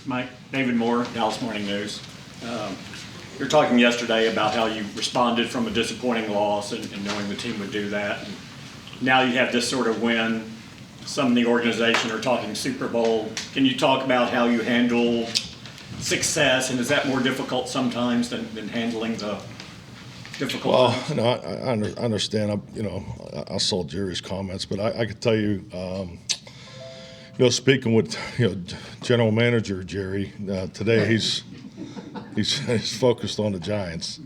Mike, David Moore, Dallas Morning News. You were talking yesterday about how you responded from a disappointing loss and knowing the team would do that. And now you have this sort of win. Some in the organization are talking Super Bowl. Can you talk about how you handle success, and is that more difficult sometimes than handling the difficult times? No, I understand. I saw Jerry's comments, but I could tell you, speaking with General Manager Jerry today, he's focused on the Giants,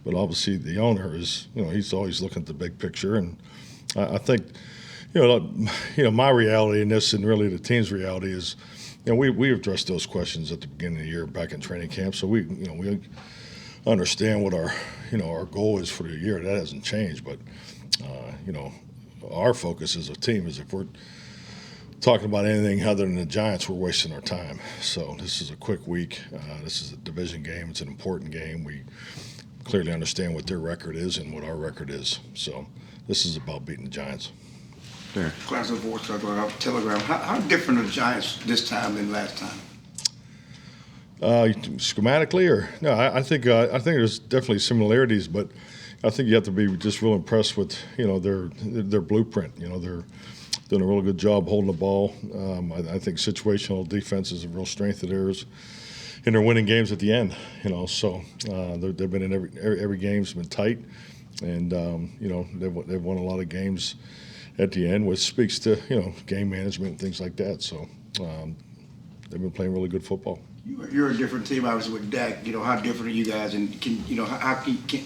but obviously the owner is he's always looking at the big picture, and I think my reality in this, and really the team's reality is, we addressed those questions at the beginning of the year back in training camp, so we understand what our goal is for the year. That hasn't changed, but our focus as a team is if we're talking about anything other than the Giants, we're wasting our time. So this is a quick week. This is a division game. It's an important game. We clearly understand what their record is and what our record is. So this is about beating the Giants. There. Class of Voice Telegram. How different are the Giants this time than last time? Schematically, or no? I think there's definitely similarities, but I think you have to be just real impressed with their blueprint. They're doing a really good job holding the ball. I think situational defense is a real strength of theirs, and they're winning games at the end. So they've been in every game's been tight, and they've won a lot of games at the end, which speaks to game management and things like that. So they've been playing really good football. You're a different team, obviously, with Dak. How different are you guys, and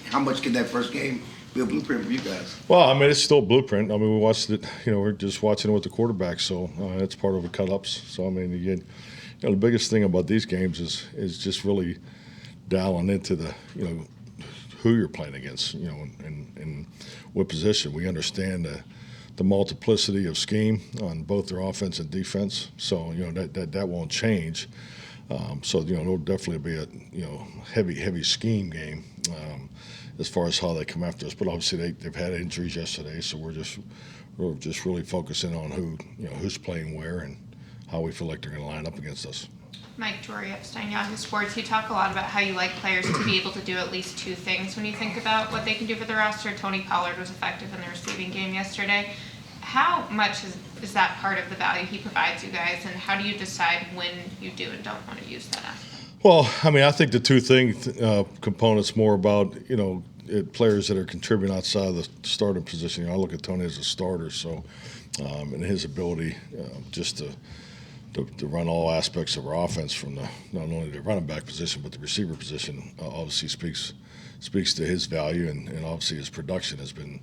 how much can that first game be a blueprint for you guys? Well, it's still a blueprint. We watched it. We're just watching it with the quarterback, so it's part of the cut-ups. So again, the biggest thing about these games is just really dialing into the who you're playing against, and what position. We understand the multiplicity of scheme on both their offense and defense, so that won't change. So there'll definitely be a heavy scheme game as far as how they come after us. But obviously they've had injuries yesterday, so we're just really focusing on who's playing where and how we feel like they're going to line up against us. Mike, Jory Epstein, Yahoo Sports. You talk a lot about how you like players to be able to do at least two things when you think about what they can do for the roster. Tony Pollard was effective in the receiving game yesterday. How much is that part of the value he provides you guys, and how do you decide when you do and don't want to use that? Well, I think the two components more about players that are contributing outside of the starting position. I look at Tony as a starter, so and his ability just to run all aspects of our offense from not only the running back position but the receiver position obviously speaks to his value, and obviously his production has been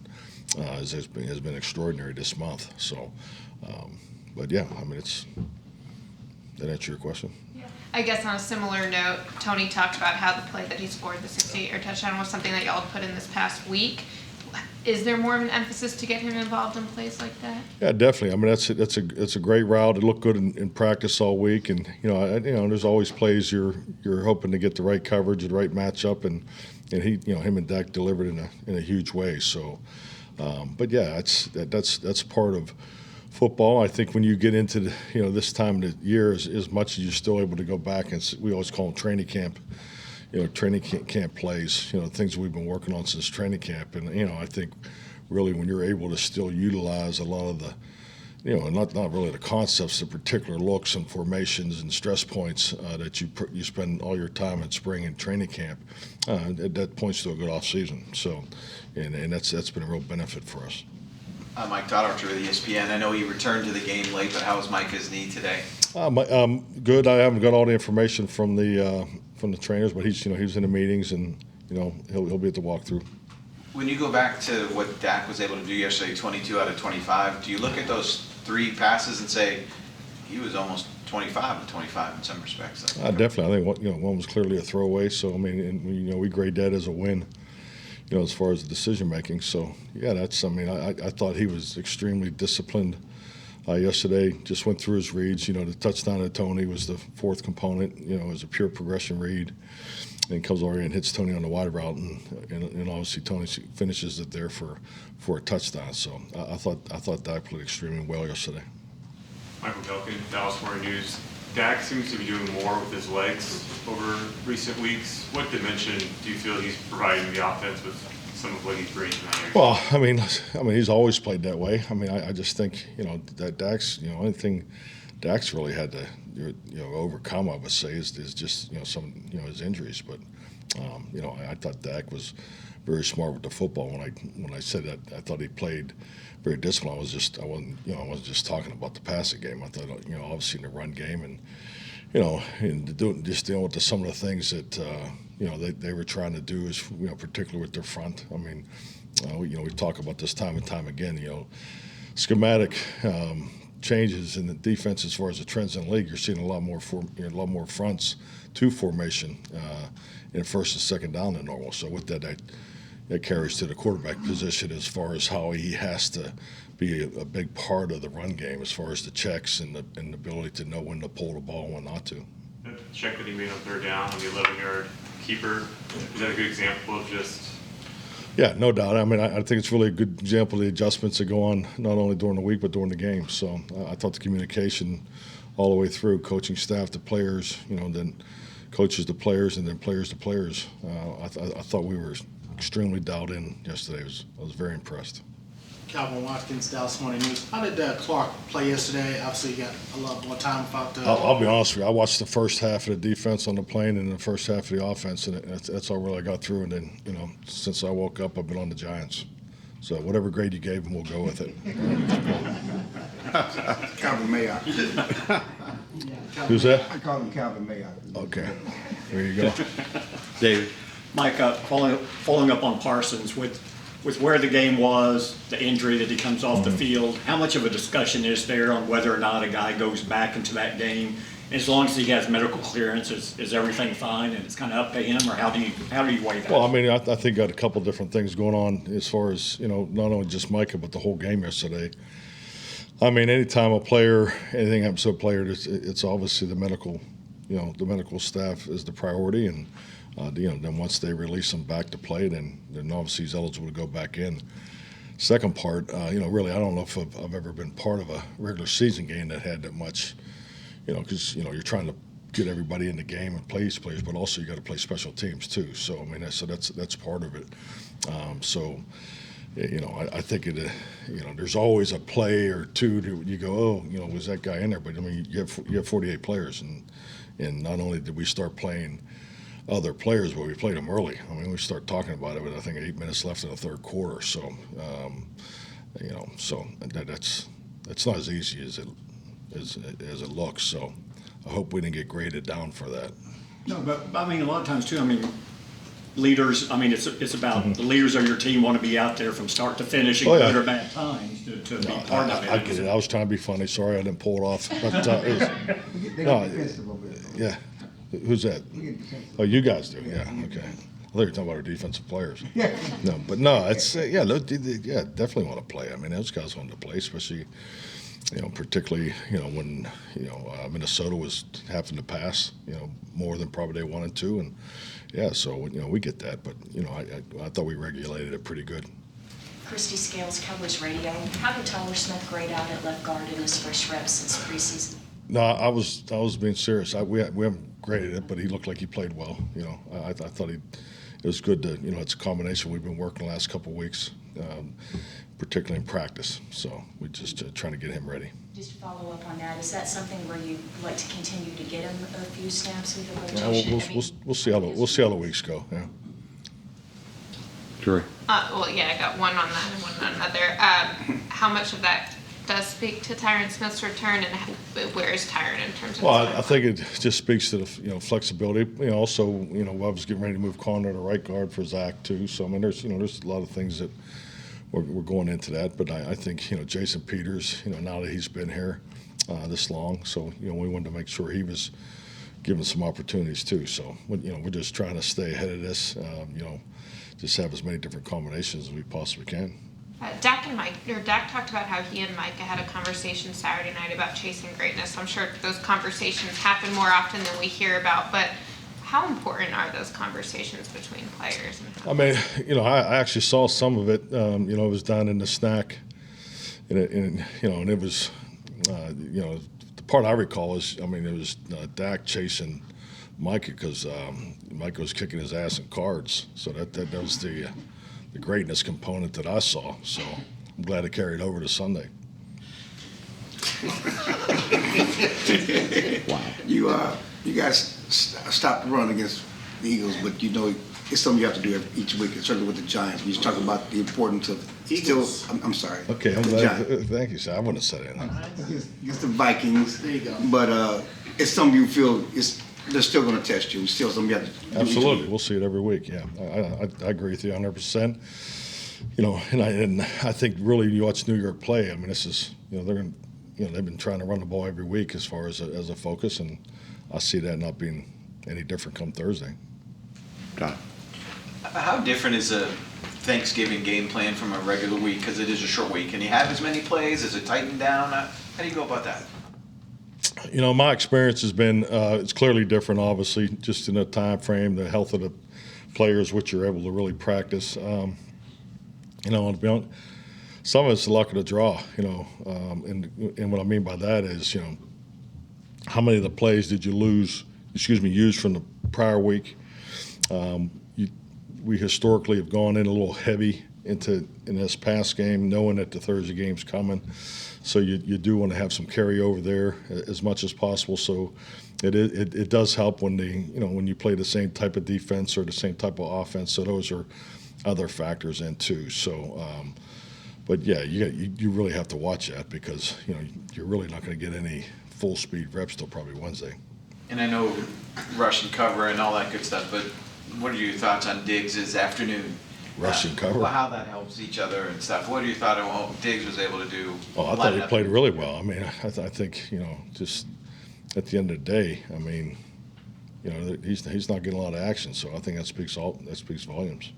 extraordinary this month. So, but yeah, it's that answer your question. I guess on a similar note, Tony talked about how the play that he scored, the 68-yard touchdown, was something that y'all put in this past week. Is there more of an emphasis to get him involved in plays like that? Yeah, definitely. That's a great route. It looked good in practice all week, and there's always plays you're hoping to get the right coverage, the right matchup, and he him and Dak delivered in a huge way. So, but yeah, that's part of football. I think when you get into this time of the year, as much as you're still able to go back and we always call them training camp. Training camp plays, things we've been working on since training camp. And, I think really when you're able to still utilize a lot of the, not really the concepts, the particular looks and formations and stress points that you spend all your time in spring and training camp, that points to a good off season. So, and that's been a real benefit for us. Mike Dodd with ESPN. I know he returned to the game late, but how is Micah's knee today? Good. I haven't got all the information from the trainers, but he's in the meetings, and he'll be at the walkthrough. When you go back to what Dak was able to do yesterday, 22 out of 25, do you look at those three passes and say he was almost 25 to 25 in some respects? Definitely. I think one was clearly a throwaway. So we grade that as a win. As far as the decision making. So yeah, I thought he was extremely disciplined yesterday. Just went through his reads. The touchdown to Tony was the fourth component. It was a pure progression read, and comes over and hits Tony on the wide route, and obviously Tony finishes it there for a touchdown. So I thought Dak played extremely well yesterday. Mike McCarthy, Dallas Morning News. Dak seems to be doing more with his legs over recent weeks. What dimension do you feel he's providing the offense with some of what he's bringing tonight? Well, I mean, he's always played that way. I mean, I just think, that Dak's, anything Dak's really had to, overcome, I would say, is just, some, his injuries. But, I thought Dak was very smart with the football. When I said that, I thought he played very disciplined. I wasn't just talking about the passing game. I thought, obviously in the run game and, just dealing with some of the things that, they were trying to do is, particularly with their front. I mean, we talk about this time and time again, schematic changes in the defense as far as the trends in the league. You're seeing a lot more fronts to formation in first and second down than normal. So with that carries to the quarterback position as far as how he has to be a big part of the run game as far as the checks and the ability to know when to pull the ball and when not to. That check that he made on third down on the 11-yard keeper, is that a good example of just? Yeah, no doubt. I mean, I think it's really a good example of the adjustments that go on not only during the week but during the game. So I thought the communication all the way through, coaching staff to players, then coaches to players, and then players to players. I thought we were extremely dialed in yesterday. I was very impressed. Calvin Watkins, Dallas Morning News. How did Clark play yesterday? Obviously, you got a lot more time without the. I'll be honest with you. I watched the first half of the defense on the plane and the first half of the offense, and that's all really I got through. And then, since I woke up, I've been on the Giants. So whatever grade you gave them, we'll go with it. Calvin Mayock. Who's that? I call him Calvin Mayock. Okay. There you go. David. Mike, following up on Parsons, with where the game was, the injury that he comes off the field, how much of a discussion is there on whether or not a guy goes back into that game? As long as he has medical clearance, is everything fine and it's kind of up to him, or how do you weigh that? Well, I mean, I think got a couple different things going on as far as, not only just Micah, but the whole game yesterday. I mean, anytime anything happens to a player, it's obviously the medical staff is the priority, and then once they release him back to play, then obviously he's eligible to go back in. Second part, really, I don't know if I've ever been part of a regular season game that had that much, because you're trying to get everybody in the game and play these players, but also you got to play special teams too. So I mean, that's part of it. I think there's always a play or two that you go, oh, was that guy in there? But I mean, you have 48 players, and not only did we start playing other players, but we played them early. I mean, we start talking about it with I think 8 minutes left in the third quarter. So, that's not as easy as it looks. So, I hope we didn't get graded down for that. No, but I mean, a lot of times too. I mean, leaders. I mean, it's about the leaders of your team want to be out there from start to finish in good or bad times to be part of it. I get it. I was trying to be funny. Sorry, I didn't pull it off. But They get defensive over there. yeah. Who's that? Oh, you guys do. Yeah. Okay. I thought you were talking about our defensive players. Yeah. No, but no, it's definitely want to play. I mean, those guys want to play, especially particularly when Minnesota was having to pass more than probably they wanted to, and so we get that, but I thought we regulated it pretty good. Christy Scales, Cowboys Radio. How did Tyler Smith grade out at left guard in his first rep since preseason? No, I was being serious. We haven't graded it, but he looked like he played well. I thought it was good to it's a combination we've been working the last couple of weeks, particularly in practice. So we just trying to get him ready. Just to follow up on that, is that something where you like to continue to get him a few snaps with the Yeah, rotation? we'll see how the weeks go. Yeah. Sure. Well, yeah, I got one on that and one on another. How much of that does speak to Tyron Smith's return, and where is Tyron in terms of? Well, I think it just speaks to the flexibility. Also, I was getting ready to move Connor to right guard for Zach too. So I mean, there's a lot of things that we're going into that. But I think Jason Peters, now that he's been here this long, so we wanted to make sure he was given some opportunities too. So we're just trying to stay ahead of this. Just have as many different combinations as we possibly can. Dak talked about how he and Micah had a conversation Saturday night about chasing greatness. I'm sure those conversations happen more often than we hear about, but how important are those conversations between players? I mean, I actually saw some of it. It was down in the snack, and it was, the part I recall is, I mean, it was Dak chasing Micah because Micah was kicking his ass in cards. So that was the greatness component that I saw. So I'm glad it carried over to Sunday. Wow. You guys stopped the run against the Eagles, but you know it's something you have to do each week, and certainly with the Giants. We just talk about the importance of Eagles. I'm sorry. Okay, I'm the glad. Giants. Thank you, sir. I wouldn't have said anything. Against the Vikings. There you go. But it's something you feel they're still going to test you. It's still something you have to do. Absolutely, we'll see it every week. Yeah, I agree with you 100%. You know, and I think really you watch New York play. I mean, this is they've been trying to run the ball every week as far as a focus, and I see that not being any different come Thursday. How different is a Thanksgiving game plan from a regular week? Because it is a short week. Can you have as many plays? Is it tightened down? How do you go about that? You know, my experience has been it's clearly different, obviously, just in the time frame, the health of the players, which you're able to really practice. You know, to be honest, some of it's the luck of the draw, you know, and what I mean by that is, you know, how many of the plays did you use from the prior week? We historically have gone in a little heavy in this past game, knowing that the Thursday game's coming. So you do want to have some carryover there as much as possible. So it does help when when you play the same type of defense or the same type of offense. So those are other factors in too. So, but yeah, you really have to watch that because you're really not going to get any full speed reps till probably Wednesday. And I know rush and cover and all that good stuff, but what are your thoughts on Diggs' afternoon? Rush and cover? Well, how that helps each other and stuff. What are your thoughts on what Diggs was able to do? Oh, I thought he played really well. I mean, I think, just at the end of the day, I mean, he's not getting a lot of action, so I think that speaks volumes.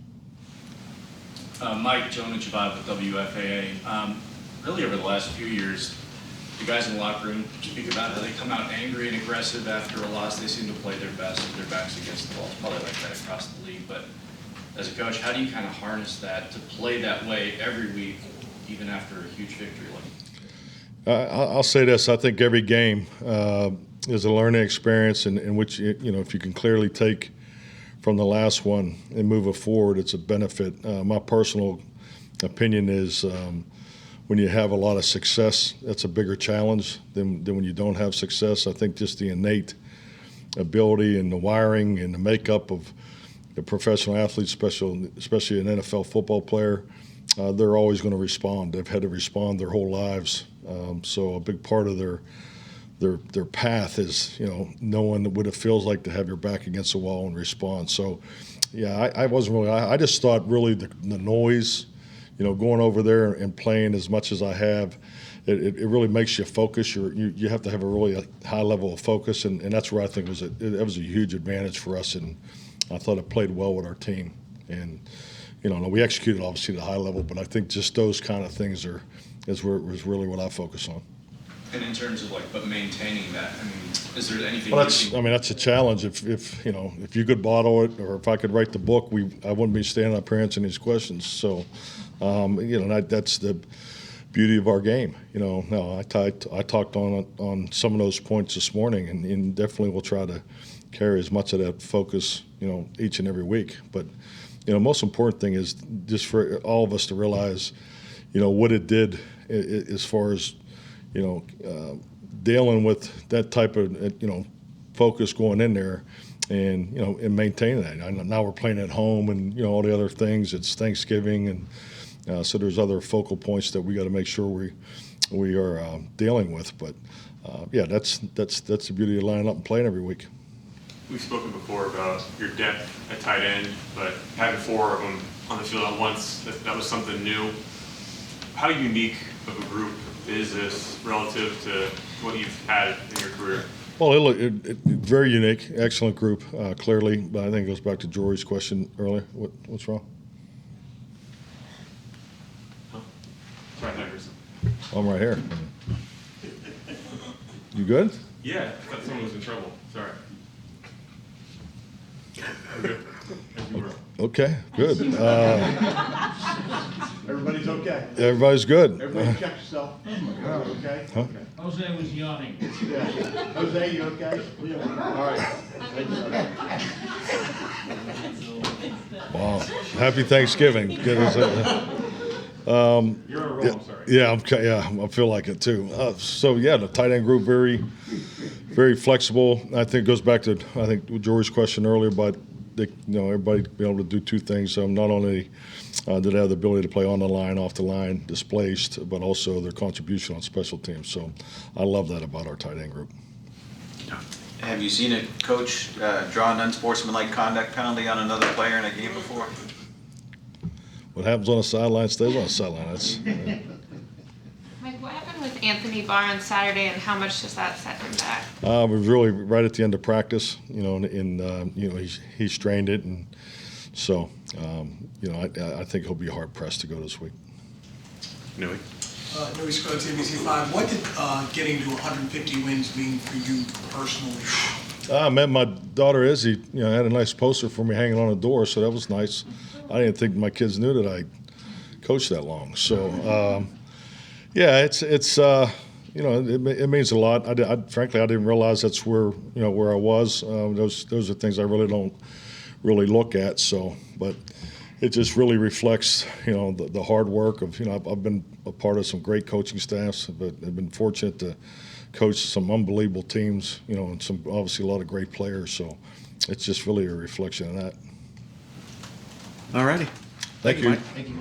Mike, Jonah Chabad with WFAA. Really over the last few years, the guys in the locker room speak about how they come out angry and aggressive after a loss. They seem to play their best with their backs against the wall. It's probably like that across the league. But as a coach, how do you kind of harness that to play that way every week, even after a huge victory like I'll say this. I think every game is a learning experience in which, if you can clearly take from the last one and move it forward, it's a benefit. My personal opinion is when you have a lot of success, that's a bigger challenge than when you don't have success. I think just the innate ability and the wiring and the makeup of the professional athlete, especially an NFL football player, they're always going to respond. They've had to respond their whole lives. So a big part of their path is, knowing what it feels like to have your back against the wall and respond. So, yeah, I wasn't really. I just thought really the noise, going over there and playing as much as I have, it really makes you focus. You have to have a really high level of focus, and that's where I think it was a huge advantage for us. And I thought it played well with our team. And we executed obviously at a high level, but I think just those kind of things was really what I focus on. And in terms of but maintaining that, I mean, is there anything? Well, that's a challenge. If you could bottle it, or if I could write the book, I wouldn't be standing up here answering these questions. So, that's the beauty of our game. No, I talked on some of those points this morning, and definitely we'll try to carry as much of that focus, each and every week. But, most important thing is just for all of us to realize, what it did as far as dealing with that type of, focus going in there and, and maintaining that. Now we're playing at home and, all the other things. It's Thanksgiving. And so there's other focal points that we got to make sure we are dealing with. But, that's the beauty of lining up and playing every week. We've spoken before about your depth at tight end, but having four of them on the field at once, that was something new. How unique of a group is this relative to what you've had in your career? Well, it very unique, excellent group, clearly. But I think it goes back to Jory's question earlier. What's wrong? Huh? Sorry, Henderson. I'm right here. You good? Yeah, I thought someone was in trouble. Sorry. We're good. As you were. Okay, good. Everybody's okay? Everybody's good. Everybody check yourself. Okay? Huh? Jose was yawning. Yeah. Jose, you okay? All right. Thank you. Wow. Happy Thanksgiving. Good as You're wrong, sorry. yeah, I feel like it too. So yeah, the tight end group very, very flexible. I think it goes back to George's question earlier about everybody being able to do two things. Not only do they have the ability to play on the line, off the line, displaced, but also their contribution on special teams. So I love that about our tight end group. Have you seen a coach draw an unsportsmanlike conduct penalty on another player in a game before? What happens on the sideline stays on the sideline. That's Mike, what happened with Anthony Barr on Saturday, and how much does that set him back? we was really right at the end of practice, he strained it, and so I think he'll be hard pressed to go this week. Nui? Louis Scruggs, ABC5. What did getting to 150 wins mean for you personally? I met my daughter Izzy. Had a nice poster for me hanging on the door, so that was nice. I didn't think my kids knew that I coached that long. So, it means a lot. Frankly, I didn't realize that's where I was. Those are things I really don't look at. So, but it just really reflects, the hard work of, I've been a part of some great coaching staffs, but I've been fortunate to coach some unbelievable teams, and obviously a lot of great players. So it's just really a reflection of that. All righty. Thank you. Thank you.